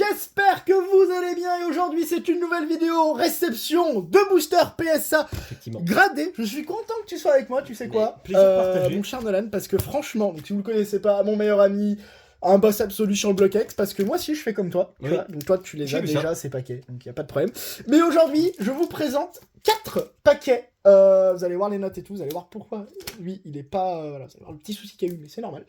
j'espère que vous allez bien et aujourd'hui c'est une nouvelle vidéo réception de booster PSA gradé. Je suis content que tu sois avec moi, tu sais quoi, plaisir partagé. mon cher Nolan, parce que franchement, donc, si vous le connaissez pas, mon meilleur ami, un boss absolu sur le BlockX, parce que moi aussi je fais comme toi, tu vois, donc toi tu les as déjà ces paquets, donc il n'y a pas de problème. Mais aujourd'hui, je vous présente 4 paquets. Vous allez voir les notes et tout, vous allez voir pourquoi lui il est pas. Voilà, vous allez voir le petit souci qu'il y a eu, mais c'est normal.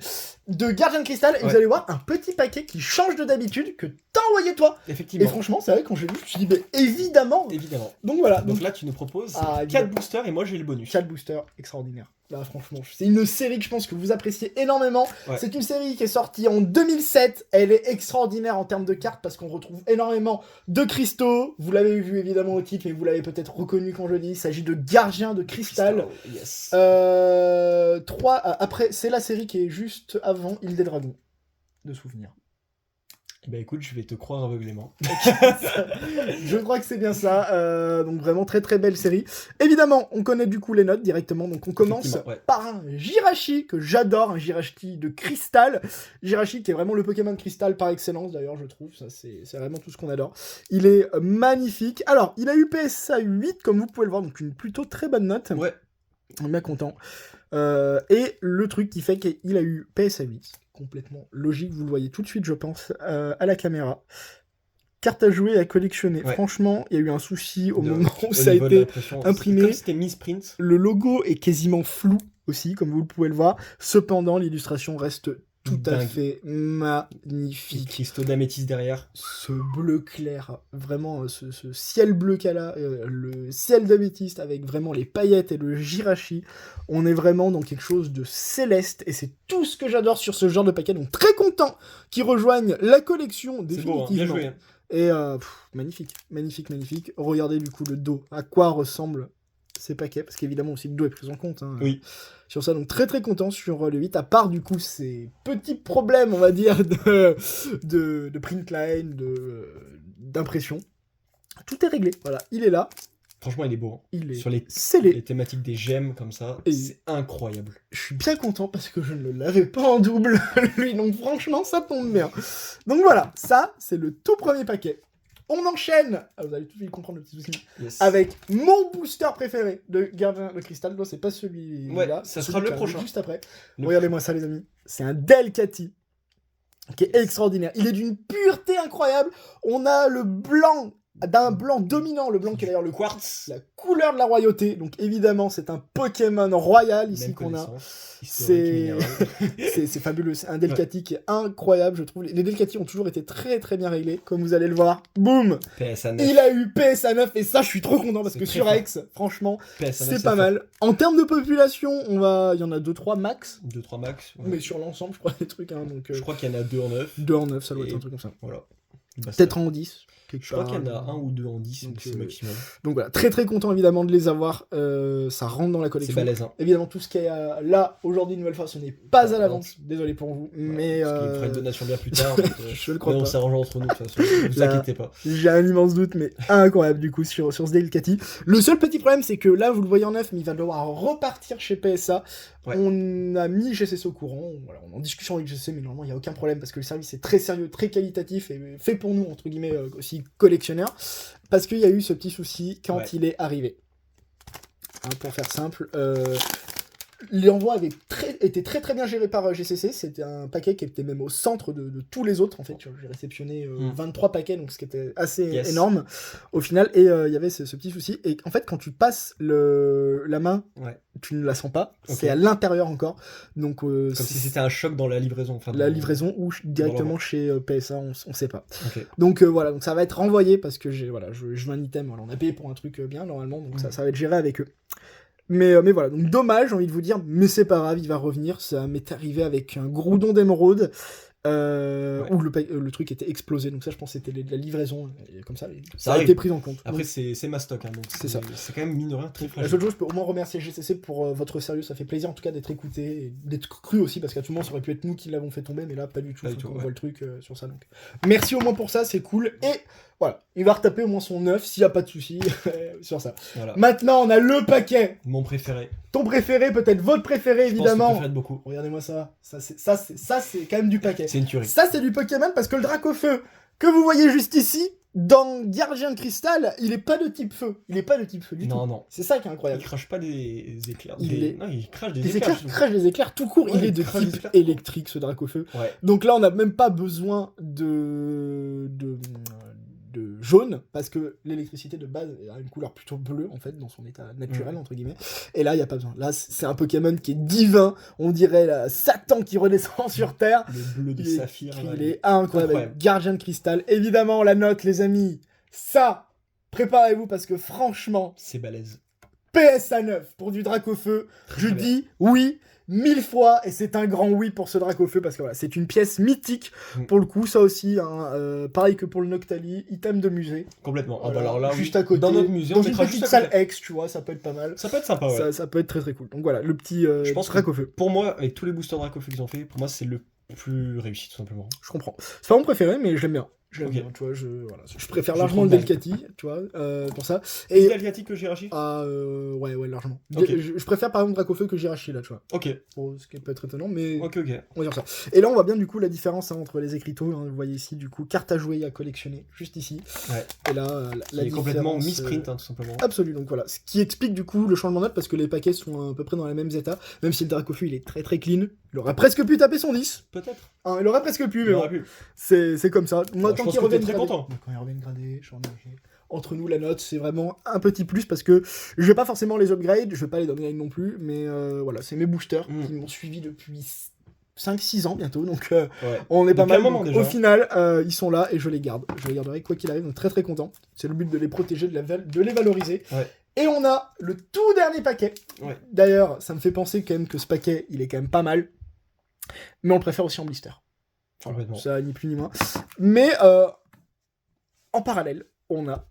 De Guardian Crystal, et vous allez voir un petit paquet qui change de d'habitude que t'as envoyé toi. Effectivement. Et franchement, c'est vrai, quand j'ai vu, je me suis dit, mais évidemment. Donc voilà. Donc là, tu nous proposes 4 boosters et moi j'ai le bonus. 4 boosters extraordinaires. Là, franchement, c'est une série que je pense que vous appréciez énormément. Ouais. C'est une série qui est sortie en 2007. Elle est extraordinaire en termes de cartes parce qu'on retrouve énormément de cristaux. Vous l'avez vu évidemment au titre, mais vous l'avez peut-être reconnu quand je le dis. Il s'agit de Gardien de Cristal. Yes. 3, après, c'est la série qui est juste avant Île des Dragons. De souvenirs. Bah écoute, je vais te croire aveuglément. Je crois que c'est bien ça. Donc vraiment très très belle série. Évidemment, on connaît du coup les notes directement. Donc on commence par un Jirachi que j'adore, un Jirachi de cristal. Jirachi qui est vraiment le Pokémon cristal par excellence d'ailleurs, je trouve. Ça c'est vraiment tout ce qu'on adore. Il est magnifique. Alors, il a eu PSA 8 comme vous pouvez le voir, donc une plutôt très bonne note. Ouais. On est bien content. Et le truc qui fait qu'il a eu PSA 8, complètement logique, vous le voyez tout de suite, je pense, à la caméra. Carte à jouer et à collectionner. Ouais. Franchement, il y a eu un souci au moment où ça a été imprimé. Comme c'était misprint. Le logo est quasiment flou aussi, comme vous pouvez le voir. Cependant, l'illustration reste tout à fait magnifique. Cristaux d'améthyste derrière. Ce bleu clair, vraiment ce ciel bleu qu'elle a, le ciel d'améthyste avec vraiment les paillettes et le Jirachi. On est vraiment dans quelque chose de céleste et c'est tout ce que j'adore sur ce genre de paquet. Donc très content qu'ils rejoignent la collection définitivement. C'est beau, hein, bien joué. Hein. Et magnifique, magnifique, magnifique. Regardez du coup le dos, à quoi ressemblent ces paquets, parce qu'évidemment aussi le dos est pris en compte. Hein, oui. Sur ça, donc très très content sur le 8, à part du coup ces petits problèmes, on va dire, de print line, d'impression. Tout est réglé, voilà, il est là. Franchement, il est beau. Hein. Il est sur les thématiques des gemmes comme ça, c'est incroyable. Je suis bien content parce que je ne le l'avais pas en double, lui, donc franchement, ça tombe bien. Donc voilà, ça, c'est le tout premier paquet. On enchaîne, vous allez tout de suite comprendre le petit souci, avec mon booster préféré de Gardien de Cristal. Non, c'est pas celui-là, ça sera le prochain. Juste après. Regardez-moi ça, les amis. C'est un Delcatty qui est extraordinaire. Il est d'une pureté incroyable. On a le blanc, d'un blanc dominant, le blanc qui est d'ailleurs le quartz, la couleur de la royauté. Donc évidemment, c'est un Pokémon royal ici qu'on a. C'est fabuleux. C'est un Delcatty qui est incroyable, je trouve. Les Delcatty ont toujours été très très bien réglés, comme vous allez le voir. Boum, PSA 9. Il a eu PSA 9 et ça, je suis trop content parce que sur X, franchement, c'est pas mal. En termes de population, il y en a 2-3 max. 2-3 max. Ouais. Mais sur l'ensemble, je crois des trucs. Hein, donc, je crois qu'il y en a 2 en 9. 2 en 9, ça doit être un truc comme ça. Voilà. Peut-être en 10. Je crois qu'il y en a 1 ou 2 en 10, donc c'est maximum. Donc voilà, très très content évidemment de les avoir. Ça rentre dans la collection. C'est balèze. Hein. Évidemment, tout ce qui est là aujourd'hui, nouvelle fois, ce n'est pas à la vente. Désolé pour vous. Mais. Parce qu'il fera une donation bien plus tard. Je le crois pas. On s'arrange entre nous de toute façon. Ne vous inquiétez pas. J'ai un immense doute, mais incroyable du coup sur ce Delcatty. Le seul petit problème, c'est que là, vous le voyez en neuf, mais il va devoir repartir chez PSA. Ouais. On a mis GCC au courant. Voilà, on est en discussion avec GCC, mais normalement, il n'y a aucun problème parce que le service est très sérieux, très qualitatif et fait pour nous, entre guillemets, aussi collectionneurs. Parce qu'il y a eu ce petit souci quand il est arrivé. Hein, pour faire simple, l'envoi avait été très très bien géré par GCC. C'était un paquet qui était même au centre de tous les autres. En fait, j'ai réceptionné 23 paquets, donc ce qui était assez énorme au final. Et il y avait ce petit souci. Et en fait, quand tu passes la main, tu ne la sens pas. C'est à l'intérieur encore. Donc, comme si c'était un choc dans la livraison. Enfin, la livraison ou directement chez PSA, on sait pas. Donc voilà, donc ça va être renvoyé parce que je veux un item. Voilà, on a payé pour un truc bien normalement, donc ça va être géré avec eux. Mais voilà, donc dommage, j'ai envie de vous dire, mais c'est pas grave, il va revenir. Ça m'est arrivé avec un Groudon d'émeraude, où le truc était explosé. Donc ça, je pense que c'était la livraison, comme ça a été pris en compte. Après, c'est ma stock, hein, donc c'est quand même, mine de rien, très fragile. La seule chose, je peux au moins remercier GCC pour votre sérieux. Ça fait plaisir, en tout cas, d'être écouté, et d'être cru aussi, parce qu'à tout moment, ça aurait pu être nous qui l'avons fait tomber, mais là, pas du tout. On voit le truc sur ça. Donc merci au moins pour ça, c'est cool. Et voilà, il va retaper au moins son 9 s'il n'y a pas de souci sur ça. Voilà. Maintenant, on a le paquet. Mon préféré. Ton préféré, peut-être votre préféré, évidemment. Je pense que beaucoup. Regardez-moi ça. Ça, c'est quand même du paquet. C'est une tuerie. Ça, c'est du Pokémon parce que le Dracofeu, que vous voyez juste ici, dans Gardien de Cristal, il est pas de type feu. Il est pas de type feu du tout. Non. C'est ça qui est Il incroyable. crache pas des éclairs. Non, il crache des Les éclairs. éclairs crachent des éclairs tout court. Ouais, il est il de crache des type éclairs. électrique, ce Dracofeu. Ouais. Donc là, on n'a même pas besoin de jaune, parce que l'électricité de base a une couleur plutôt bleue, en fait, dans son état naturel, entre guillemets. Et là, il n'y a pas besoin. Là, c'est un Pokémon qui est divin. On dirait là, Satan qui redescend sur Terre. Le bleu de saphir. Il est incroyable. Gardien de Cristal. Évidemment, la note, les amis. Ça, préparez-vous, parce que franchement... C'est balèze. PSA 9 pour du Dracofeu. Je dis oui 1000 fois, et c'est un grand oui pour ce Dracofeu, parce que voilà, c'est une pièce mythique, pour le coup, ça aussi, hein, pareil que pour le Noctali, item de musée. Complètement. Voilà, alors là, juste à côté, dans notre musée, dans on une mettra petite juste salle ex, tu vois, ça peut être pas mal. Ça peut être sympa, ouais. Ça peut être très très cool. Donc voilà, le petit je pense Dracofeu. Pour moi, avec tous les boosters Dracofeu qu'ils ont fait, pour moi, c'est le plus réussi, tout simplement. Je comprends. C'est pas mon préféré, mais je l'aime bien. Je l'aime bien, tu vois, je préfère largement le Delcatty, tu vois, pour ça. Et Delcatty que Jirachi. Ah, ouais, largement. Okay. Je préfère par exemple Dracofeu que Jirachi, là, tu vois. Ok. Bon, ce qui peut être étonnant, mais... Ok. On va dire ça. Et là, on voit bien, du coup, la différence entre les écriteaux. Hein, vous voyez ici, du coup, carte à jouer et à collectionner, juste ici. Ouais. Et là, la est différence... complètement misprint, hein, tout simplement. Absolument, donc voilà. Ce qui explique, du coup, le changement de note, parce que les paquets sont à peu près dans les mêmes états. Même si le Dracofeu, il est très très clean. Il aurait presque pu taper son 10. Peut-être. Hein, il aurait presque pu, mais bon. C'est comme ça. Moi, tant qu'il revienne très content. Quand il revienne gradé, entre nous, la note, c'est vraiment un petit plus, parce que je vais pas forcément les upgrade, je vais pas les downgrade non plus, mais voilà, c'est mes boosters qui m'ont suivi depuis 5-6 ans bientôt, donc on est pas mal. Donc, au final, ils sont là et je les garde. Je les garderai quoi qu'il arrive, donc très très content. C'est le but de les protéger, de les valoriser. Ouais. Et on a le tout dernier paquet. Ouais. D'ailleurs, ça me fait penser quand même que ce paquet, il est quand même pas mal. Mais on le préfère aussi en blister. Enfin, ça, ni plus ni moins. Mais en parallèle, on a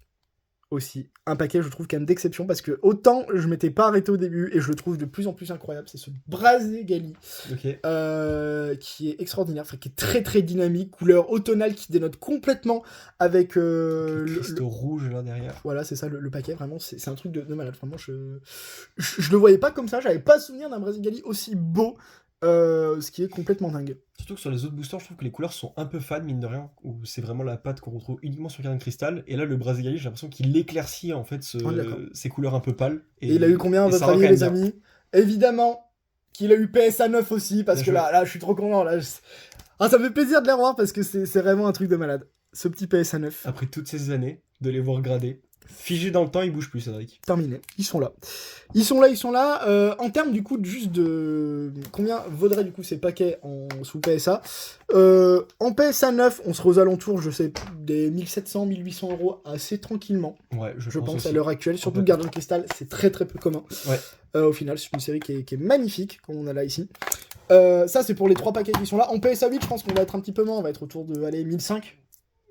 aussi un paquet, je trouve, quand même d'exception, parce que autant je m'étais pas arrêté au début, et je le trouve de plus en plus incroyable, c'est ce Brazegali, qui est extraordinaire, qui est très très dynamique, couleur automnale qui dénote complètement avec le rouge là derrière. Voilà, c'est ça, le paquet, vraiment, c'est un truc de malade. Vraiment, je le voyais pas comme ça, j'avais pas souvenir d'un Brazegali aussi beau. Ce qui est complètement dingue. Surtout que sur les autres boosters, je trouve que les couleurs sont un peu fades, mine de rien, où c'est vraiment la pâte qu'on retrouve uniquement sur Gardien de Cristal. Et là, le Brazegali, j'ai l'impression qu'il éclaircit en fait ces couleurs un peu pâles. Et il a eu combien à votre avis, les amis? Évidemment qu'il a eu PSA 9 aussi, parce que là, je suis trop content. Là, ça me fait plaisir de les revoir, parce que c'est vraiment un truc de malade. Ce petit PSA 9. Après toutes ces années, de les voir gradés. Figé dans le temps, il bouge plus, Cédric. Terminé. Ils sont là. En termes, du coup, juste de... Combien vaudrait, du coup, ces paquets sous PSA en PSA 9, on serait aux alentours, je sais, des 1700, 1800 € assez tranquillement. Ouais, je pense à l'heure actuelle. Surtout Gardien de Cristal, c'est très très peu commun. Ouais. Au final, c'est une série qui est magnifique, comme on a là ici. Ça, c'est pour les 3 paquets qui sont là. En PSA 8, je pense qu'on va être un petit peu moins. On va être autour de, 1005.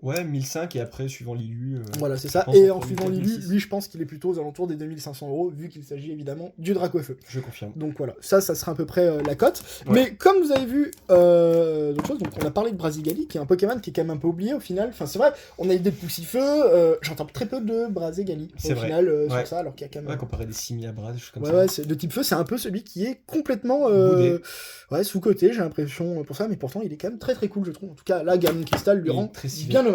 Ouais, 1005 et après, suivant l'ILU... voilà, c'est ça. Et en suivant l'ILU, lui, je pense qu'il est plutôt aux alentours des 2500 €, vu qu'il s'agit évidemment du Dracofeu. Je confirme. Donc voilà, ça sera à peu près la cote. Ouais. Mais comme vous avez vu, d'autres choses, donc on a parlé de Brazegali, qui est un Pokémon qui est quand même un peu oublié au final. Enfin, c'est vrai, on a eu des Poussifeux, j'entends très peu de Brazegali au final sur ça, alors qu'il y a quand même... Ouais, comparé des Simiabras, des choses comme ça. Ouais, de type feu, c'est un peu celui qui est complètement sous-côté, j'ai l'impression, pour ça, mais pourtant il est quand même très très cool, je trouve. En tout cas, là, Gardien de Cristal lui rend bien hommage.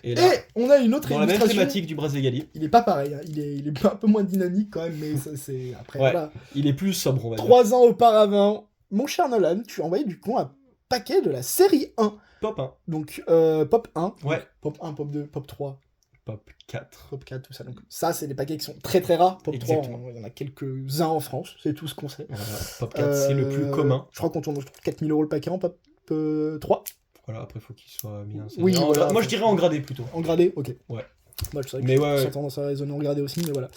Et on a une autre illustration. Dans la même thématique du Brazegali. Il est pas pareil, hein. il est un peu moins dynamique quand même, mais ça, c'est... Après, voilà. Il est plus sobre, on va dire. 3 ans auparavant, mon cher Nolan, tu as envoyé du coup un paquet de la série 1. Pop 1. Donc, Pop 1. Ouais. Pop 1, Pop 2, Pop 3. Pop 4. Pop 4, tout ça. Donc, ça, c'est des paquets qui sont très très rares. Pop Exactement. 3, il y en a quelques-uns en France, c'est tout ce qu'on sait. Voilà. Pop 4, c'est le plus commun. Je crois qu'on tourne autour de 4000 € le paquet en Pop 3. Voilà, après, il faut qu'il soit bien. Oui, voilà, moi, je dirais en gradé plutôt. En gradé, ok. Ouais. Moi, je sais que j'ai tendance à raisonner en gradé aussi, mais voilà.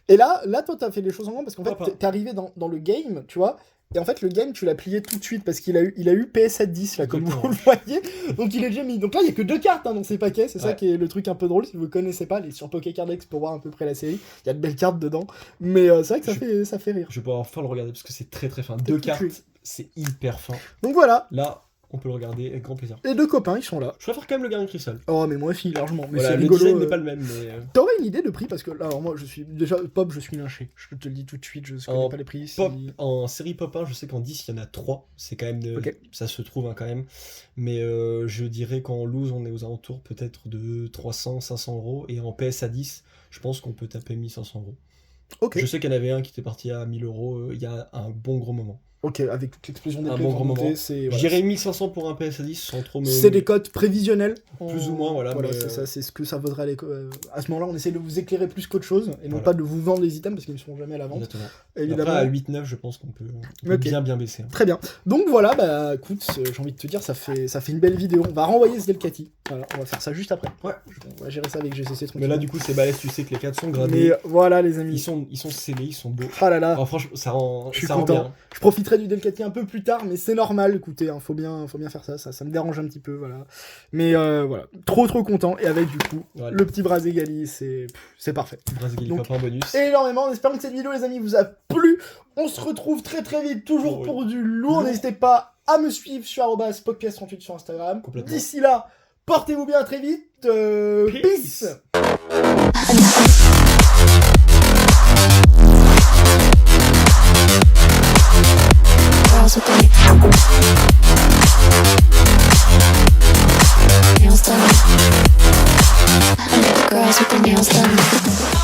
Et là, toi, t'as fait des choses en grand parce qu'en fait, t'es arrivé dans le game, tu vois. Et en fait, le game, tu l'as plié tout de suite parce qu'il a eu PSA 10, là, comme vous le voyez. Donc, il est déjà mis. Donc là, il n'y a que 2 cartes dans ces paquets. C'est ça qui est le truc un peu drôle. Si vous ne connaissez pas, les sur Pokécardex pour voir à peu près la série. Il y a de belles cartes dedans. Mais c'est vrai que ça fait rire. Je vais pouvoir enfin le regarder parce que c'est très très fin. 2 cartes, c'est hyper fin. Donc voilà. Là, on peut le regarder avec grand plaisir. Et 2 copains, ils sont là. Je préfère quand même le Garden Crystal. Oh, mais moi aussi, largement. Mais voilà, c'est le rigolo. design n'est pas le même, mais... T'aurais une idée de prix? Parce que là, alors moi, je suis déjà pop, je suis lynché. Je te le dis tout de suite, je connais pas les prix. Pop, en série Pop 1, je sais qu'en 10, il y en a 3. C'est quand même... Ça se trouve hein, quand même. Mais je dirais qu'en loose, on est aux alentours peut-être de 300-500 euros. Et en PS à 10, je pense qu'on peut taper 1500 euros. Okay. Je sais qu'il y en avait un qui était parti à 1000 euros il y a un bon gros moment. Ok, avec toute l'explosion des prix, bon gros moment. c'est... Je dirais 1500 pour un PS à 10 sans trop me... C'est des cotes prévisionnelles. Plus ou moins, voilà. Voilà, mais... c'est ça, c'est ce que ça vaudrait. À ce moment-là, on essaie de vous éclairer plus qu'autre chose, et non pas de vous vendre les items, parce qu'ils ne seront jamais à la vente. Exactement. Évidemment. Après, à 8-9, je pense qu'on peut, bien baisser. Hein. Très bien. Donc voilà, bah écoute, j'ai envie de te dire, ça fait une belle vidéo. On va renvoyer ce Delcati. Voilà, on va faire ça juste après. Ouais. On va gérer ça avec GCC. Mais là, du coup, c'est balèze, tu sais que les 4 sont gradés. Mais voilà, les amis. Ils sont scellés, ils sont beaux. Ah là là. Alors, franchement, ça rend content. Bien. Je profiterai du Delcati un peu plus tard, mais c'est normal, écoutez, hein, faut bien faire ça me dérange un petit peu, voilà. Mais voilà, trop content, et avec du coup, le petit Brazegali, c'est parfait. Brazegali, papa en bonus. Énormément, en espérant que cette vidéo, les amis, vous a plu. On se retrouve très vite, toujours pour du lourd. N'hésitez pas à me suivre sur @PocPS38 sur Instagram. D'ici là, portez-vous bien, à très vite. Peace. Girls with the nails done. I like the girls with the nails done.